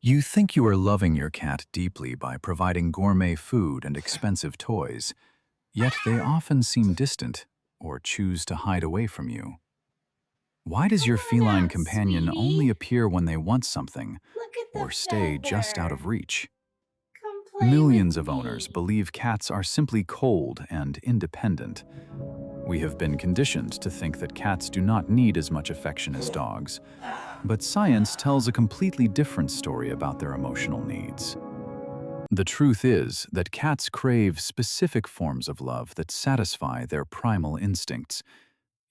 You think you are loving your cat deeply by providing gourmet food and expensive toys, yet they often seem distant or choose to hide away from you. Why does Come your on feline out, companion only sweetie. appear when they want something Look at the or stay just out of feather. reach? Come play with Millions of owners me. believe cats are simply cold and independent. We have been conditioned to think that cats do not need as much affection as dogs, but science tells a completely different story about their emotional needs. The truth is that cats crave specific forms of love that satisfy their primal instincts,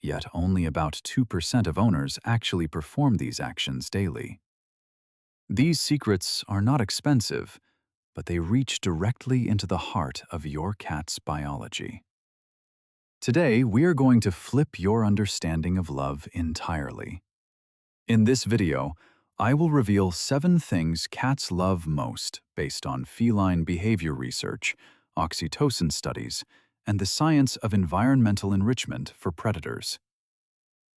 yet only about 2% of owners actually perform these actions daily. These secrets are not expensive, but they reach directly into the heart of your cat's biology. Today, we are going to flip your understanding of love entirely. In this video, I will reveal 7 things cats love most based on feline behavior research, oxytocin studies, and the science of environmental enrichment for predators.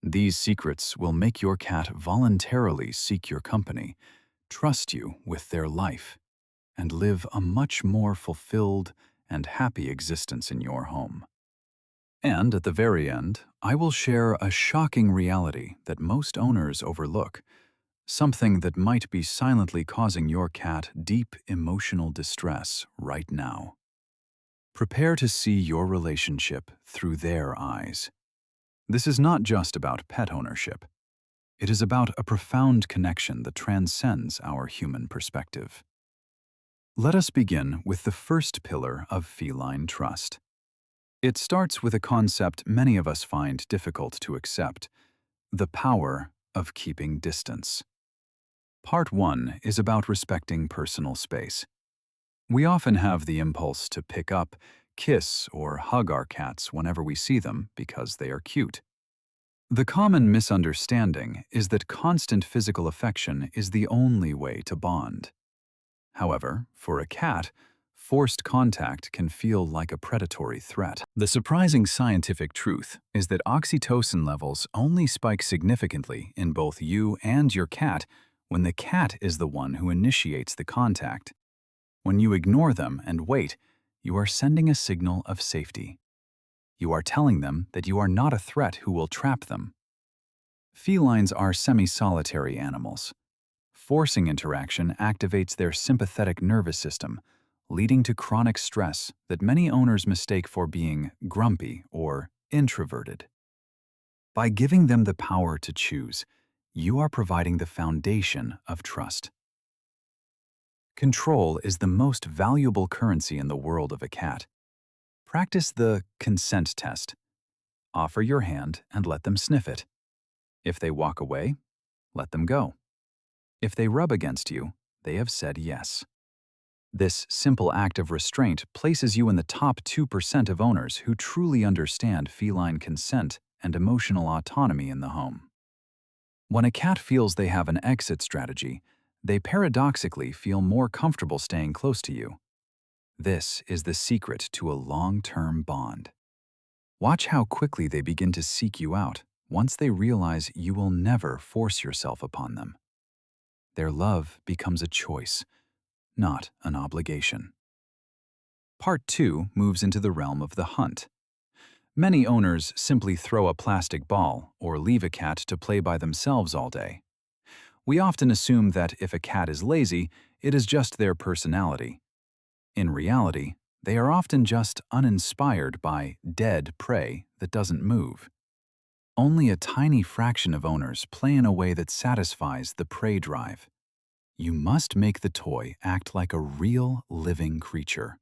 These secrets will make your cat voluntarily seek your company, trust you with their life, and live a much more fulfilled and happy existence in your home. And at the very end, I will share a shocking reality that most owners overlook, something that might be silently causing your cat deep emotional distress right now. Prepare to see your relationship through their eyes. This is not just about pet ownership. It is about a profound connection that transcends our human perspective. Let us begin with the first pillar of feline trust. It starts with a concept many of us find difficult to accept: the power of keeping distance. Part 1 is about respecting personal space. We often have the impulse to pick up, kiss, or hug our cats whenever we see them because they are cute. The common misunderstanding is that constant physical affection is the only way to bond. However, for a cat, forced contact can feel like a predatory threat. The surprising scientific truth is that oxytocin levels only spike significantly in both you and your cat when the cat is the one who initiates the contact. When you ignore them and wait, you are sending a signal of safety. You are telling them that you are not a threat who will trap them. Felines are semi-solitary animals. Forcing interaction activates their sympathetic nervous system, leading to chronic stress that many owners mistake for being grumpy or introverted. By giving them the power to choose, you are providing the foundation of trust. Control is the most valuable currency in the world of a cat. Practice the consent test. Offer your hand and let them sniff it. If they walk away, let them go. If they rub against you, they have said yes. This simple act of restraint places you in the top 2% of owners who truly understand feline consent and emotional autonomy in the home. When a cat feels they have an exit strategy, they paradoxically feel more comfortable staying close to you. This is the secret to a long-term bond. Watch how quickly they begin to seek you out once they realize you will never force yourself upon them. Their love becomes a choice, not an obligation. Part 2 moves into the realm of the hunt. Many owners simply throw a plastic ball or leave a cat to play by themselves all day. We often assume that if a cat is lazy, it is just their personality. In reality, they are often just uninspired by dead prey that doesn't move. Only a tiny fraction of owners play in a way that satisfies the prey drive. You must make the toy act like a real, living creature.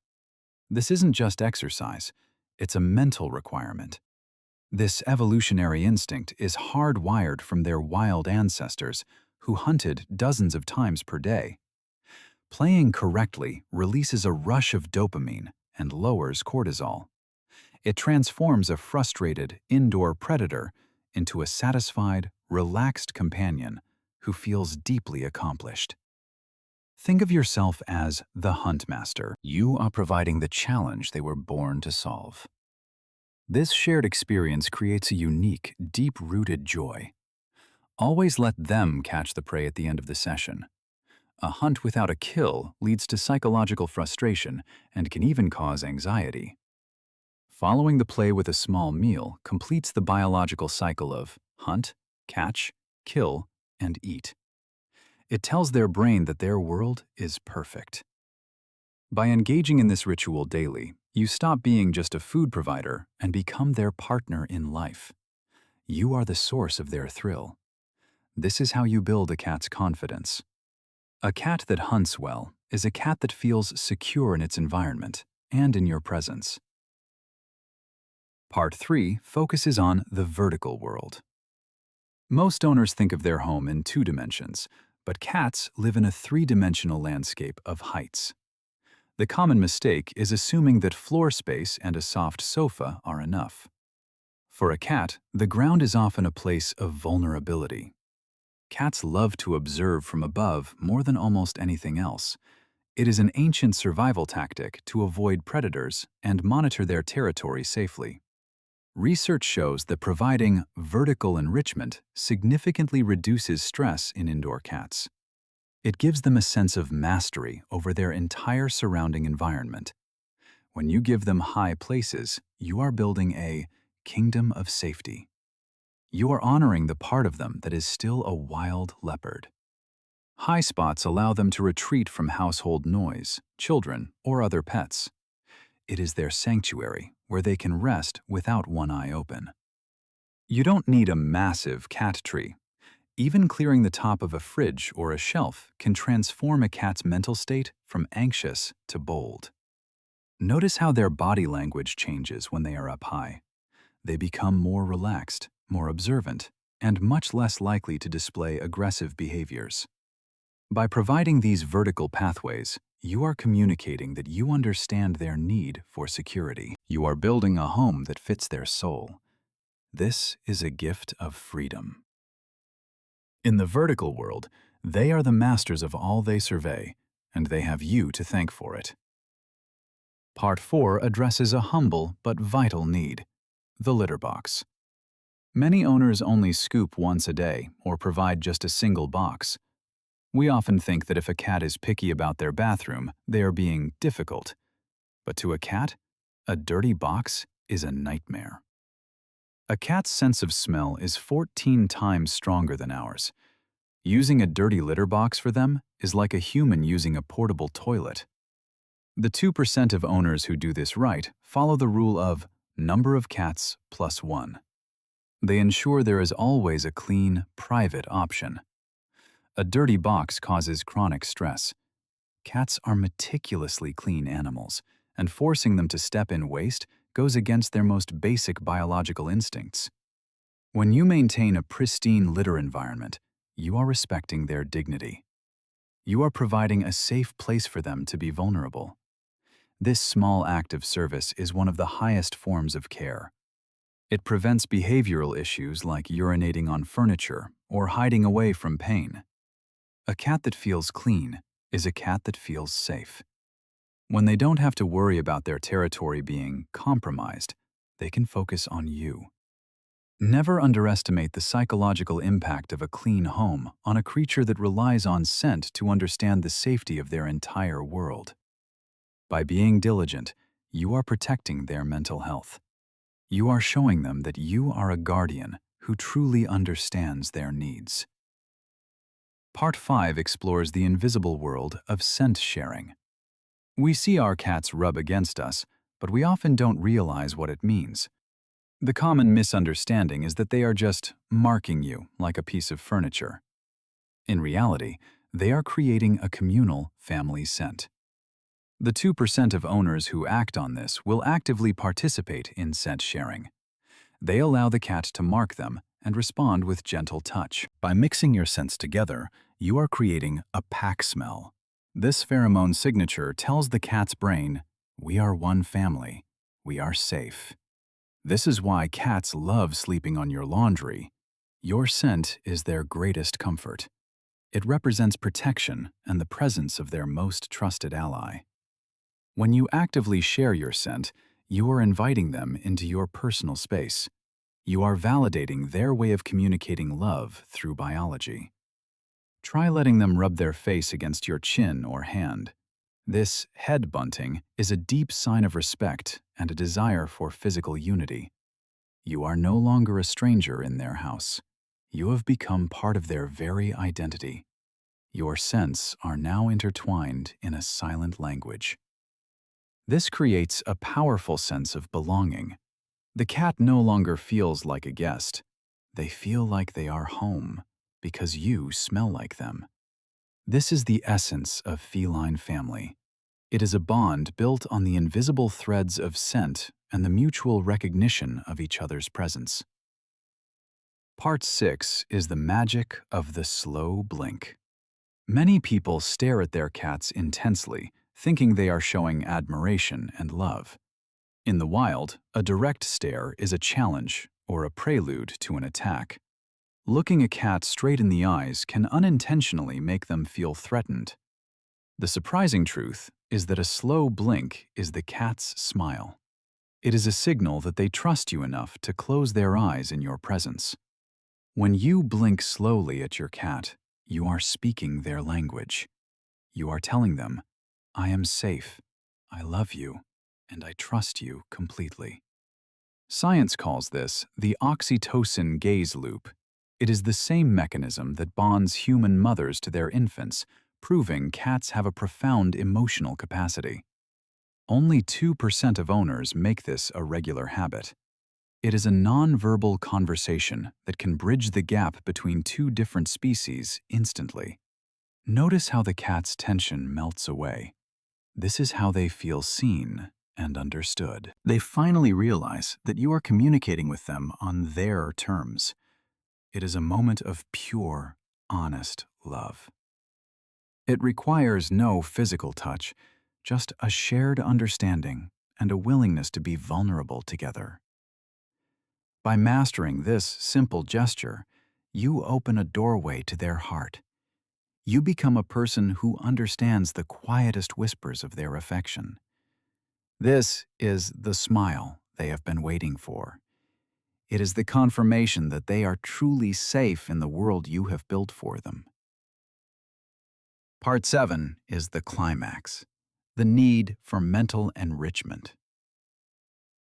This isn't just exercise, it's a mental requirement. This evolutionary instinct is hardwired from their wild ancestors who hunted dozens of times per day. Playing correctly releases a rush of dopamine and lowers cortisol. It transforms a frustrated, indoor predator into a satisfied, relaxed companion who feels deeply accomplished. Think of yourself as the hunt master. You are providing the challenge they were born to solve. This shared experience creates a unique, deep-rooted joy. Always let them catch the prey at the end of the session. A hunt without a kill leads to psychological frustration and can even cause anxiety. Following the play with a small meal completes the biological cycle of hunt, catch, kill, and eat. It tells their brain that their world is perfect. By engaging in this ritual daily, you stop being just a food provider and become their partner in life. You are the source of their thrill. This is how you build a cat's confidence. A cat that hunts well is a cat that feels secure in its environment and in your presence. Part 3 focuses on the vertical world. Most owners think of their home in 2 dimensions, but cats live in a 3-dimensional landscape of heights. The common mistake is assuming that floor space and a soft sofa are enough. For a cat, the ground is often a place of vulnerability. Cats love to observe from above more than almost anything else. It is an ancient survival tactic to avoid predators and monitor their territory safely. Research shows that providing vertical enrichment significantly reduces stress in indoor cats. It gives them a sense of mastery over their entire surrounding environment. When you give them high places, you are building a kingdom of safety. You are honoring the part of them that is still a wild leopard. High spots allow them to retreat from household noise, children, or other pets. It is their sanctuary where they can rest without one eye open. You don't need a massive cat tree. Even clearing the top of a fridge or a shelf can transform a cat's mental state from anxious to bold. Notice how their body language changes when they are up high. They become more relaxed, more observant, and much less likely to display aggressive behaviors. By providing these vertical pathways, you are communicating that you understand their need for security. You are building a home that fits their soul. This is a gift of freedom. In the vertical world, they are the masters of all they survey, and they have you to thank for it. Part 4 addresses a humble but vital need: the litter box. Many owners only scoop once a day or provide just a single box. We often think that if a cat is picky about their bathroom, they are being difficult. But to a cat, a dirty box is a nightmare. A cat's sense of smell is 14 times stronger than ours. Using a dirty litter box for them is like a human using a portable toilet. The 2% of owners who do this right follow the rule of number of cats plus 1. They ensure there is always a clean, private option. A dirty box causes chronic stress. Cats are meticulously clean animals, and forcing them to step in waste goes against their most basic biological instincts. When you maintain a pristine litter environment, you are respecting their dignity. You are providing a safe place for them to be vulnerable. This small act of service is one of the highest forms of care. It prevents behavioral issues like urinating on furniture or hiding away from pain. A cat that feels clean is a cat that feels safe. When they don't have to worry about their territory being compromised, they can focus on you. Never underestimate the psychological impact of a clean home on a creature that relies on scent to understand the safety of their entire world. By being diligent, you are protecting their mental health. You are showing them that you are a guardian who truly understands their needs. Part 5 explores the invisible world of scent sharing. We see our cats rub against us, but we often don't realize what it means. The common misunderstanding is that they are just marking you like a piece of furniture. In reality, they are creating a communal family scent. The 2% of owners who act on this will actively participate in scent sharing. They allow the cat to mark them and respond with gentle touch. By mixing your scents together, you are creating a pack smell. This pheromone signature tells the cat's brain, "We are one family. We are safe." This is why cats love sleeping on your laundry. Your scent is their greatest comfort. It represents protection and the presence of their most trusted ally. When you actively share your scent, you are inviting them into your personal space. You are validating their way of communicating love through biology. Try letting them rub their face against your chin or hand. This head bunting is a deep sign of respect and a desire for physical unity. You are no longer a stranger in their house. You have become part of their very identity. Your scents are now intertwined in a silent language. This creates a powerful sense of belonging. The cat no longer feels like a guest. They feel like they are home because you smell like them. This is the essence of feline family. It is a bond built on the invisible threads of scent and the mutual recognition of each other's presence. Part 6 is the magic of the slow blink. Many people stare at their cats intensely, thinking they are showing admiration and love. In the wild, a direct stare is a challenge or a prelude to an attack. Looking a cat straight in the eyes can unintentionally make them feel threatened. The surprising truth is that a slow blink is the cat's smile. It is a signal that they trust you enough to close their eyes in your presence. When you blink slowly at your cat, you are speaking their language. You are telling them, "I am safe, I love you, and I trust you completely." Science calls this the oxytocin gaze loop. It is the same mechanism that bonds human mothers to their infants, proving cats have a profound emotional capacity. Only 2% of owners make this a regular habit. It is a non-verbal conversation that can bridge the gap between two different species instantly. Notice how the cat's tension melts away. This is how they feel seen and understood. They finally realize that you are communicating with them on their terms. It is a moment of pure, honest love. It requires no physical touch, just a shared understanding and a willingness to be vulnerable together. By mastering this simple gesture, you open a doorway to their heart. You become a person who understands the quietest whispers of their affection. This is the smile they have been waiting for. It is the confirmation that they are truly safe in the world you have built for them. Part 7 is the climax, the need for mental enrichment.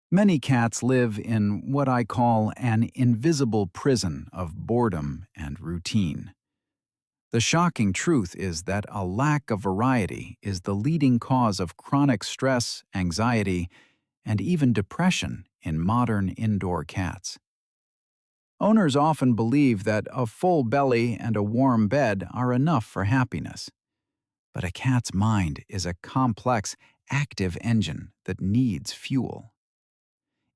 Many cats live in what I call an invisible prison of boredom and routine. The shocking truth is that a lack of variety is the leading cause of chronic stress, anxiety, and even depression in modern indoor cats. Owners often believe that a full belly and a warm bed are enough for happiness. But a cat's mind is a complex, active engine that needs fuel.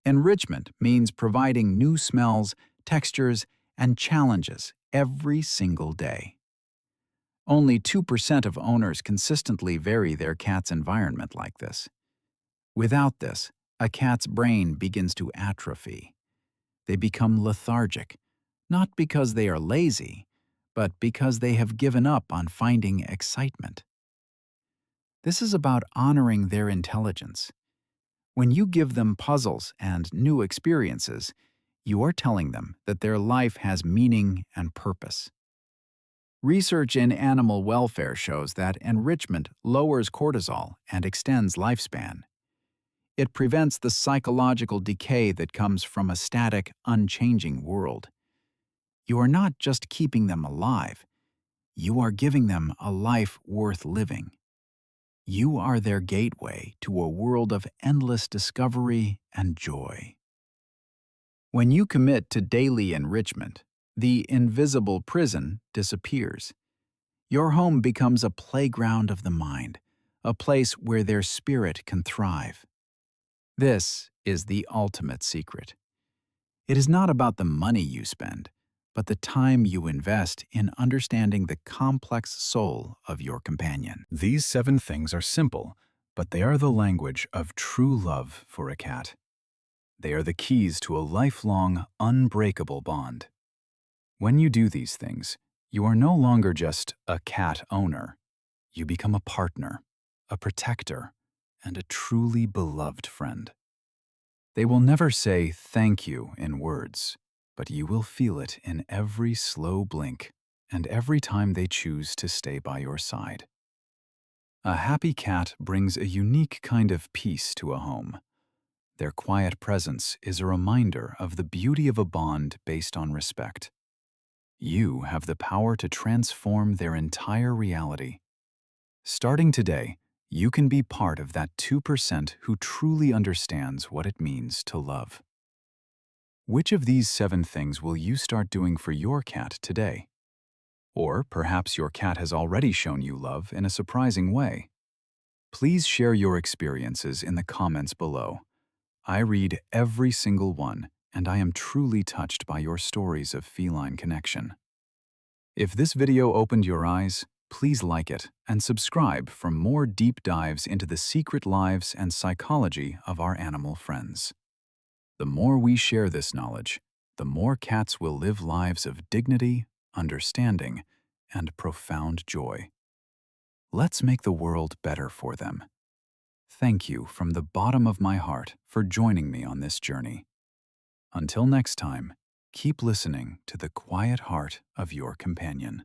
Enrichment means providing new smells, textures, and challenges every single day. Only 2% of owners consistently vary their cat's environment like this. Without this, a cat's brain begins to atrophy. They become lethargic, not because they are lazy, but because they have given up on finding excitement. This is about honoring their intelligence. When you give them puzzles and new experiences, you are telling them that their life has meaning and purpose. Research in animal welfare shows that enrichment lowers cortisol and extends lifespan. It prevents the psychological decay that comes from a static, unchanging world. You are not just keeping them alive, you are giving them a life worth living. You are their gateway to a world of endless discovery and joy. When you commit to daily enrichment, the invisible prison disappears. Your home becomes a playground of the mind, a place where their spirit can thrive. This is the ultimate secret. It is not about the money you spend, but the time you invest in understanding the complex soul of your companion. These 7 things are simple, but they are the language of true love for a cat. They are the keys to a lifelong, unbreakable bond. When you do these things, you are no longer just a cat owner. You become a partner, a protector, and a truly beloved friend. They will never say thank you in words, but you will feel it in every slow blink, and every time they choose to stay by your side. A happy cat brings a unique kind of peace to a home. Their quiet presence is a reminder of the beauty of a bond based on respect. You have the power to transform their entire reality. Starting today, you can be part of that 2% who truly understands what it means to love. Which of these 7 things will you start doing for your cat today? Or perhaps your cat has already shown you love in a surprising way. Please share your experiences in the comments below. I read every single one, and I am truly touched by your stories of feline connection. If this video opened your eyes, please like it and subscribe for more deep dives into the secret lives and psychology of our animal friends. The more we share this knowledge, the more cats will live lives of dignity, understanding, and profound joy. Let's make the world better for them. Thank you from the bottom of my heart for joining me on this journey. Until next time, keep listening to the quiet heart of your companion.